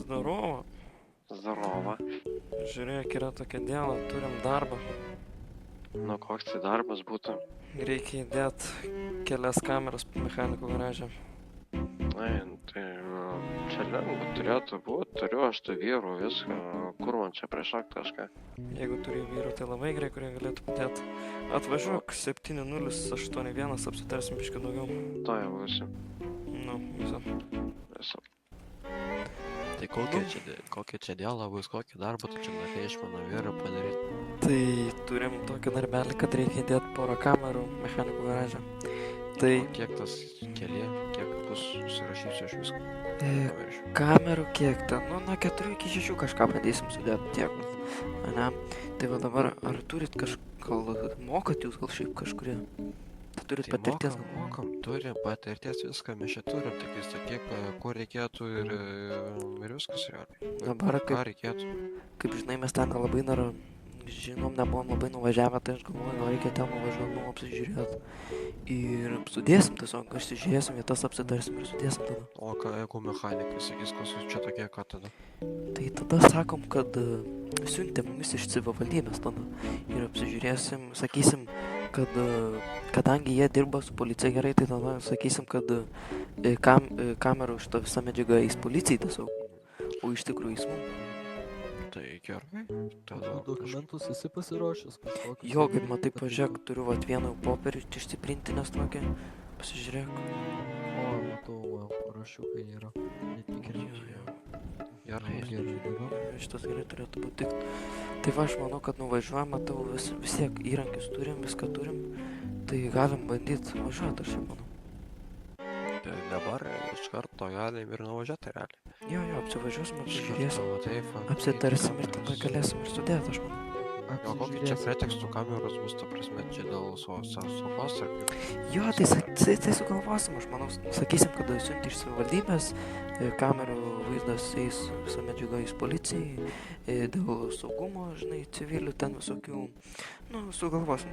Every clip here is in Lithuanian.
Zdarovo. Zdarova. Žiūrėk, yra tokia diena, turim darbą. Nu, koks tai darbas būtų? Reikia įdėti kelias kameras mechanikų garaže. Ai, tai čia lengva turėtų būti, turiu aš tų vyrų viską, kur man čia priešakt kažką. Jeigu turi vyrų, tai labai gerai, kurie galėtų padėti. Atvažiuok 7081, apsitarsim biškį daugiau. To jau būsiu. Nu, viso. Viso. Tai kokia čia diena bus, kokį darbą tu čia norėjai iš mano vyro padaryti? Tai turim tokį darbelį, kad reikia įdėti porą kamerų mechanikų garaže. Tai O kiek tas keli, kiek bus surašysiu aš viską? Pamiršiu. kamerų kiek ten, nu, nuo 4 iki 6 kažką bandysim sudėti tiek. Ane? Tai va dabar, ar turit gal mokat jūs gal šiaip kažkurie? Tai turit Tai patirties gal? mokam, turim patirties viską, mes čia turim, tik vis tiek, ko reikėtų ir viskas realiai. Dabar Ką reikėtų? kaip žinai, mes ten labai dar žinom, nebuvom labai nuvažiavę, tai aš galvoju, gal reikia ten nuvažiuoti, apsižiūrėti. Ir sudėsim tiesiog, išsižiūrėsim vietas, apsitarsim ir sudėsim tada. O ką, jeigu mechanikai sakys, kas jūs čia tokie, ką tada? Tai tada sakom, kad siuntė mumis iš savivaldybės tada. Ir apsižiūrėsim, sakysim, kad kadangi jie dirba su policija gerai, tai tada sakysim, kad kamerų šita visa medžiaga eis policijai tiesiog. O iš tikrųjų eis mums. Tai gerai, tada Dokumentus esi pasiruošęs kažkokius? Jo, kaip matai, pažiūrėk, turiu vat vieną popierių išsiprintinęs tokį. Pasižiūrėk. O, matau, parašiukai yra. Netikrinčiai. gerai. Gerai, dabar. Šitas gerai turėtų būti. Tai va, aš manau, kad nuvažiuojam, matau, vis tiek įrankius turim, viską turim. Tai galim bandyti važiuoti, aš jau manau. Tai dabar iš karto galim ir nuvažiuoti realiai. Jo, apsivažiuosim, Iš apsižiūrėsim. karto, taip. Apsitarsim ir tada galėsim ir sudėti, aš manau. O kokį čia pretekstų kameros bus, ta prasme, čia dėl saugos ar kaip? Jo, tai sugalvosim, aš manau, sakysim, kad siunti iš savivaldybės, kamerų vaizdas eis, visa medžiaga eis policijai, dėl saugumo, žinai, civilių ten visokių, nu, sugalvosim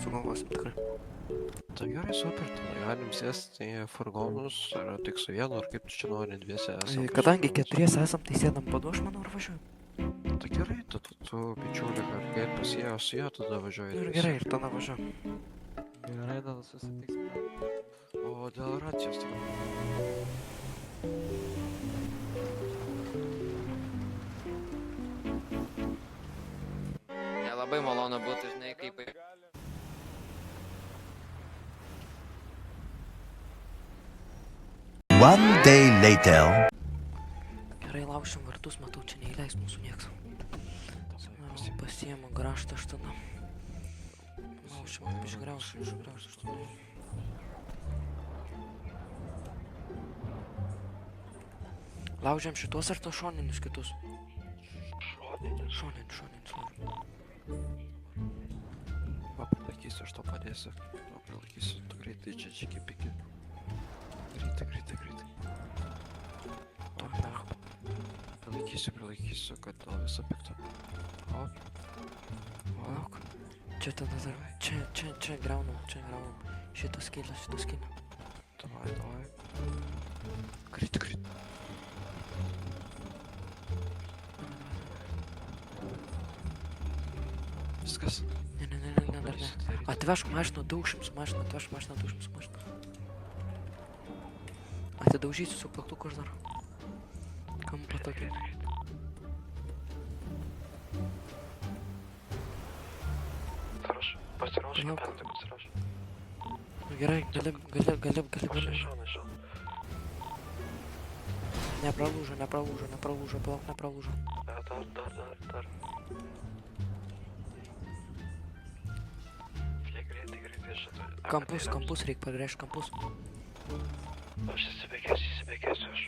tikrai. Tai gerai, super, tada galim sėsti į furgonus, ar tik su vienu, ar kaip tu čia nori, dviese esam. Kadangi keturiese esam, tai sėdam po du, aš manau, ir važiuojam. Tai gerai, tu bičiulį, ar pasėjo su juo, tada važiuoji. Ir gerai, ir tada važiuojam. Gerai, tada susitiksim. O dėl racijos, tai... Nelabai malonu būtų, žinai, kaip... One day later. Gerai, laušim vartus, matau, čia neįleis mūsų nieks. Pasiemu graštą aš tada. Laušim, išgrausiu aš tada. Laužiam šitos ar tos šoninius kitus? Šoninius laužiam. Va, palaikysiu, aš to padėsiu. Va, palaikysiu, tu greitai čia čiki piki. Greitai. Palaikysiu, kad dėl viso pikto. O. Lauk. Čia tada dar, čia graunam. Šitas skylę. Davai. Greitai. Viskas. Ne, dar ne. Atvežk mašiną, daužim su mašina, Atidaužysiu su plaktuku aš dar. Kampą tokį. Pasiruošim, Palauk. pasiruošim. Nu gerai, gali. Nepralūžo, palauk, nepralūžo. Dar. Greitai, šitą. Kampus reik pagrėžti, kampus. Aš įsibėgėsiu aš.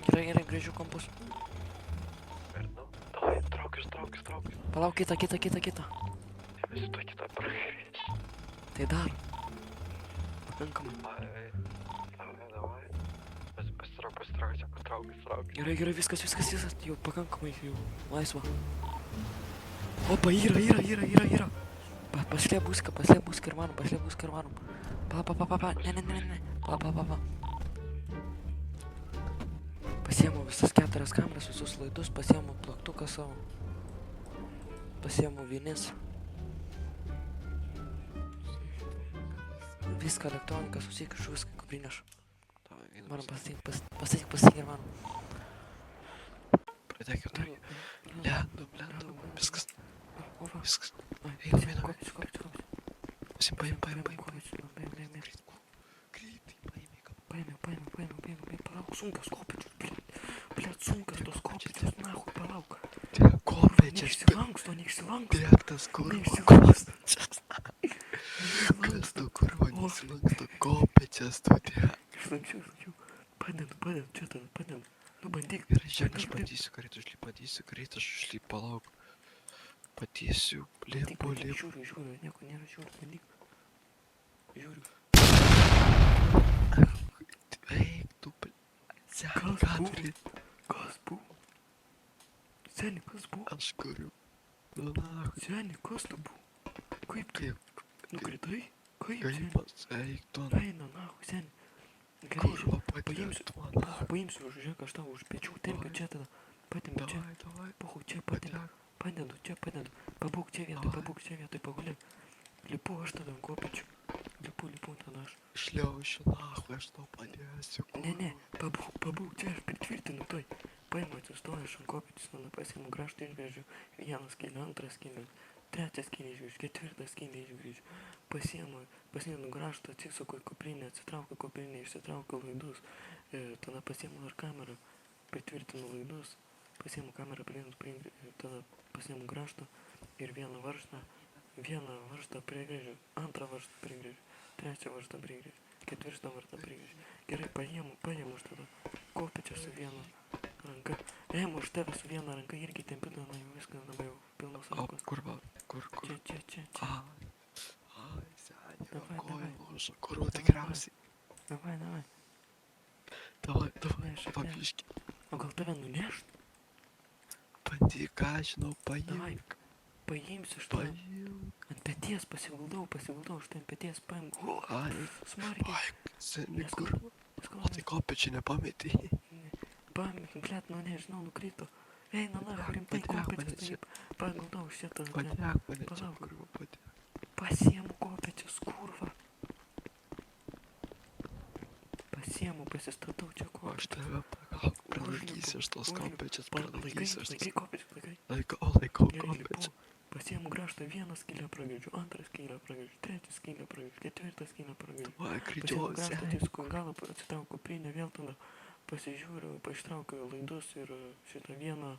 Gerai, grėžiu kampus. Davai, traukis. Palauk, kitą. Visi to kitą pragrįs. Tai dar. Pakankamai. Davai. Pasitrauk. Gerai, viskas, jau pakankamai, jau laisva. Opa, yra. Paslėp buską ir varom. Pa. Ne. Pa. Pasiemu visas 4 kameras, visus laidus, pasiemu plaktuką savo. Pasiemu vinis. Viską elektroniką susikišu, viską kuprinėš. Davai, einam. Man pasakyk ir man. Pradėkim tai. Lendam, viskas. Ova. Viskas. Einam. Kopič. Paim. Paėmė. Palauk, sunkas kopičius, blėt, sunkas tos kopičius, nahui, palauk. Kopėčias. Neišsilanksto. Dėktas kurva. Kas tu kurva nesilanksto kopėčias tu dėk. Išlanksčiau. Padedu, čia tada, padedu. Nu, bandyk. Gerai, žiūrėk, aš bandysiu greit, aš išlyp, palauk. Patysiu, lipu. Žiūriu, nieko nėra, bandyk. Žiūriu. Eik, tu, seni, ką turi? Kas buvo? Seni, kas buvo? Aš kuriu. Nu, na, Seni, kas tu buvo? Kaip tu? kaip, Nukritai? Kaip, seni? kaimas, eik, tu, Eina, nahui, seni. Gerai, kurva, paimsiu, padėk, tu, na. paimsiu, žiūrėk, aš tau už pečių tempiu čia tada. Patempiu čia. Davai, Pohu, čia patempiu. Padedu. Pabūk čia vietoj, pagulėk. Lipu aš tada ant kopičių. Lipu tada aš. Šliaušiu, nahui, aš tau padėsiu. Ne, pabūk čia, aš pritvirtinu toj. Paimu atsistoju aš ant kopičius, tada pasiimu graštą išgrėžiu. Vieną skylę, antrą skylę, trečią skylę išgrėžiu, ketvirtą skylę išgrėžiu. Pasiimu graštą, atsisuku į kuprinę, atsitraukiu kuprinę, išsitraukiu laidus. Tada pasiimu dar kamerą, pritvirtinu laidus. Pasiimu kamerą, tada pasiimu graštą ir vieną varžtą prigrėžiu, antrą varžtą prigrėžiu, trečią varžtą prigrėžiu, ketvirtą varžtą prigrėžiu. Gerai, paėmu aš tada kopičią su viena ranka. Ėmu aš tave su viena ranka irgi tempiu, tada jau viskas dabar jau pilnos O, rankos. kurva, kur? Čia. Ai, seni, Davai. koja lūžo, kurva tikriausiai. Davai. Davai, Neš. pabiški. O gal tave nunešt? Bandyk, ką žinau, Davai. paimk. Paimsiu aš tave. Paimk. Ant peties pasivaldau, aš tai ant peties paimu. Ai, Smarkiai. ai, seni, Nes kurva. O tai kopėčių nepametė. Blėt, nu nežinau, nukrito. Eina, na, rimtai Padėk kopečius, mane čia. taip. Pagaldau šitą. Padėk mane čia, Palauk. kurva, padėk. Pasiemu kopečius, kurva. Pasistatau čia O kopečius. aš tave pagauk, pralaikysiu aš tos kopėčius, pralaikysiu aš tos. Laikai kopečius. Laikau Gerai, kopėčius. lipu. Pasiemu graštą, vieną skylę pragirdžiu, antrą skylę pragirdžiu, trečią skylę pragirdžiu, ketvirtą skylę pragirdžiu. Vai, Pasiemu greičiau, graštą, seni. atsisuku į galą, atsitraukiu kuprinę, vėl tada pasižiūriu, ištraukiu laidus ir šitą vieną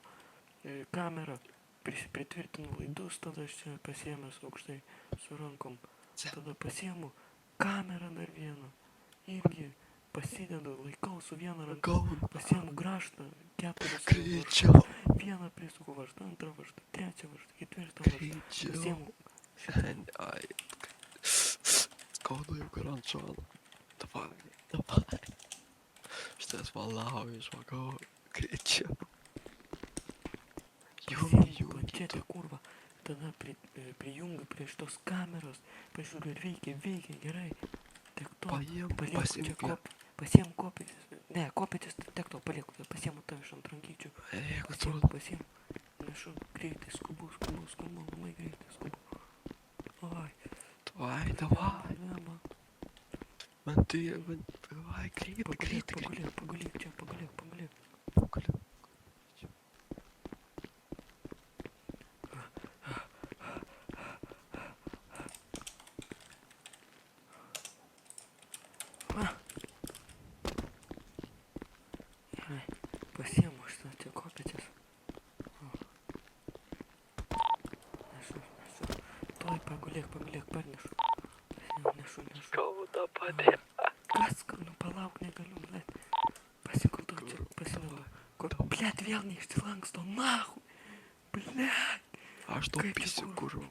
kamerą, pritvirtinu laidus, tada aš čia pasiėmęs aukštai su rankom. Tada pasiemu kamerą dar vieną, irgi pasidedu, laikau su viena ranka, Gaun, pasiemu graštą, 4 greičiau, vieną prisuku varžtą, antrą varžtą, trečią varžtą, ketvirtą varžtą. greičiau. Pasiemu šitą. Seni, ai. Skaudu jau garančioną. Davai. Šitas valauju, žmogau. Greičiau. Pasiemu planšetę, kurva. Tada prijungiu prie šitos kameros, pažiūriu, ar veikia, gerai. Tiek to, palieku čia kopį. Pasiemu kopėtis. Ne, kopėtis tiek to palieku, pasiemu tave iš ant rankyčių. Pasiemu. Nešu, greitai, skubu, labai greitai, skubu. Oi. Davai. Man tai, davai, greitai. Pagulėk čia. Pagaliau. Pasiemu šitą čia kopėtis. Nešu. Tuoj pagulėk, parnešu. Nešu. Skauda padėk. Kas, nu palauk, negaliu, blėt. Pasiguldau čia, pasidedu. Blėt, vėl neišsilanksto, nahu. Blėt. Aš tau Kaip čia pisiu, kur? kurva.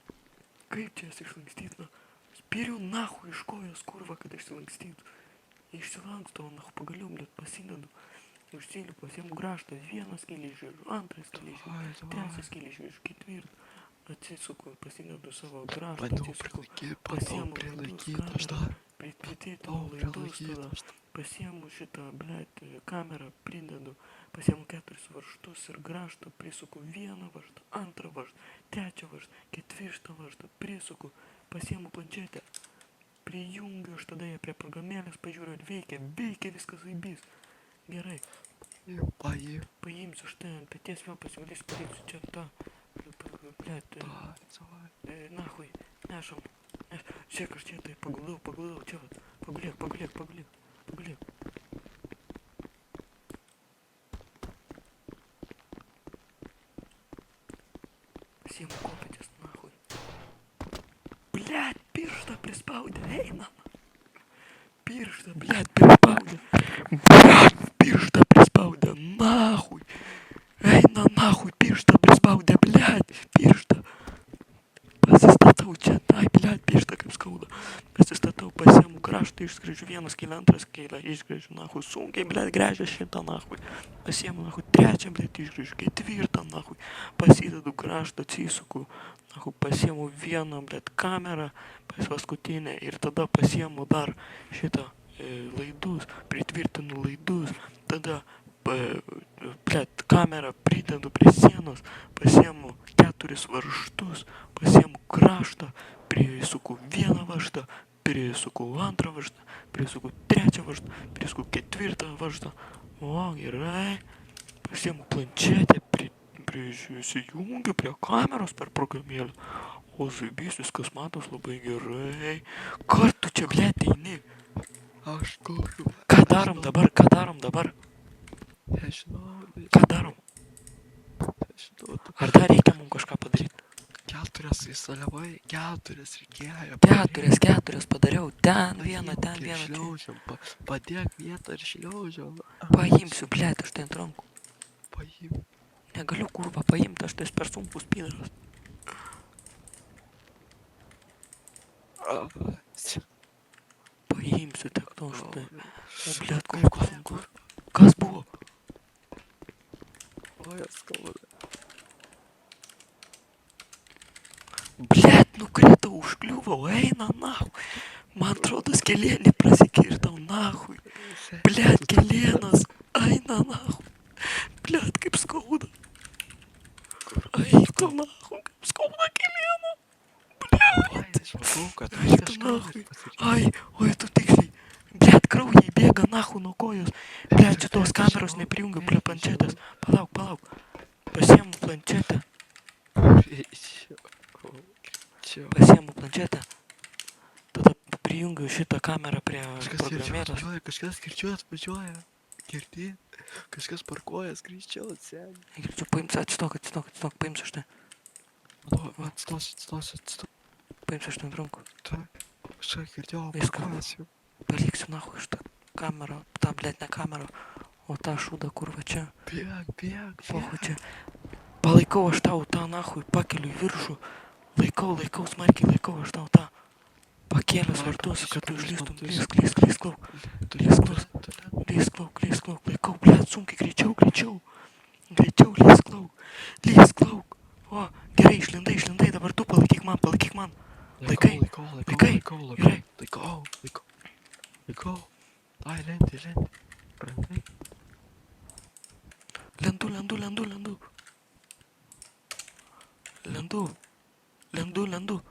Kaip čia išsilankstyt, nu? Spiriu nahu iš kojos, kurva, kad išsilankstytų. Išsilanksto, nahu, pagaliau, blėt, pasidedu. Užsėliu, pasiemu graštą, vieną skylę išžiūriu, antrą skylę išžiūriu, trečią skylę išžiūriu, ketvirtą. Atsisuku, pasidedu savo graštą, Bandau atsisuku, prilaikyti, aš dar. pritvirtinu laidus, tada pasiemu šitą, blėt, kamerą, pridedu, pasiemu 4 varžtus ir grąžtą, prisuku 1 varžtą, 2 varžtą, 3 varžtą, 4 varžtą, prisuku, pasiemu planšetę, prijungiu aš tada ją prie programėlės, pažiūriu, ar veikia, viskas zaibys. Gerai, Paim. paimsiu aš ten, peties vėl pasiūlysiu, paliksiu čia tą, blėt, Давай. nahui, nešam. Žiūrėk, aš čia tai paguldau, čia vat, pagulėk. Pasiemu kopėtis, nahui. Blet, pirštą prispaudė, eina. Pirštą, blet, prispaudė, nahui. Eina, nahui, pirštą prispaudė, blet, pirštą. Pasistatau čia, ai, blet, pirštą kaip skauda. Pasistatau, pasiemu kraštą, išskreidžiu 1 skylę, 2 skylę, išskreidžiu, nahui, sunkiai, blet, gręžia šitą, nahui. Pasiemu, nahui, 3, blet, išskreidžiu, 4, nahui. Pasidedu kraštą, atsisuku, nahui, pasiemu 1, blet, kamerą, paskutinę ir tada pasiemu dar šitą laidus, pritvirtinu laidus, tada, blet, kamerą pridedu prie sienos, pasiemu 4 varžtus, pasiemu kraštą, prisuku 1 varžtą, prisuku 2 varžtą, prisuku 3 varžtą, prisuku 4 varžtą. O, gerai. Pasiemu planšetę, prisijungiu prie kameros per programėlę. O, zaibys, viskas matos labai gerai. Kur tu čia, blet, eini? Aš noriu. Ką darom dabar? Nežinau. Ką darom? Nežinau. Ar dar reikia mums kažką padaryti? 4 instaliavai, 4 reikėjo. 4 padariau. Ten vieną, ten vieną. Čia. Šliaužiam, padėk vietą ir šliaužiam. Paimsiu, blet, aš tai ant rankų. Paim. Negaliu, kurva, paimti, aš tai per sunkus pydaras. Paimsiu tiek to, aš tai. O, blet, koks sunkus. Kas buvo? Oja, skauda. Blet, nukritau, užkliuvau, eina, nahu. Man atrodo, skelėnį prasikirtau, nahui. Blet, kelėnas, eina, nahu. Blet, kaip skauda. Eina, nahu, kaip skauda kelėną. Blet, Žinau, kad eina, nahui. Ai, oi, tu tiksliai. Blet, kraujai bėga, nahu, nuo kojos. Blet, šitos kameros neprijungiu prie planšetės. Palauk. Pasiemu planšetę. Pasiemu planšetę. Tada prijungiu šitą kamerą prie programėlės. Kažkas kirčiuoja atvažiuoja. Girdi? Kažkas parkuojas, greičiau atsėdi. Girdžiu, paimsiu, atstok, paimsiu aš tai. Atstosiu. Paimsiu aš tai ant rankų. Kažką girdėjau, Viską. parkuojas jau. Paliksiu nahu šitą kamerą, tą blet ne kamerą, o tą šūdą kur va čia. Bėg. Pohu čia. Palaikau aš tau tą nahui, pakeliu į viršų. Laikau, smarkiai laikau aš tau tą. Pakėlęs vartus, kad tu užlystum. Lysk lauk. Laikau, blet, sunkiai, greičiau. Lysk lauk. O, gerai, išlindai, dabar tu palaikyk man. Laikai. Gerai. Laikau. Ai, lendi. Brandai. Lendu.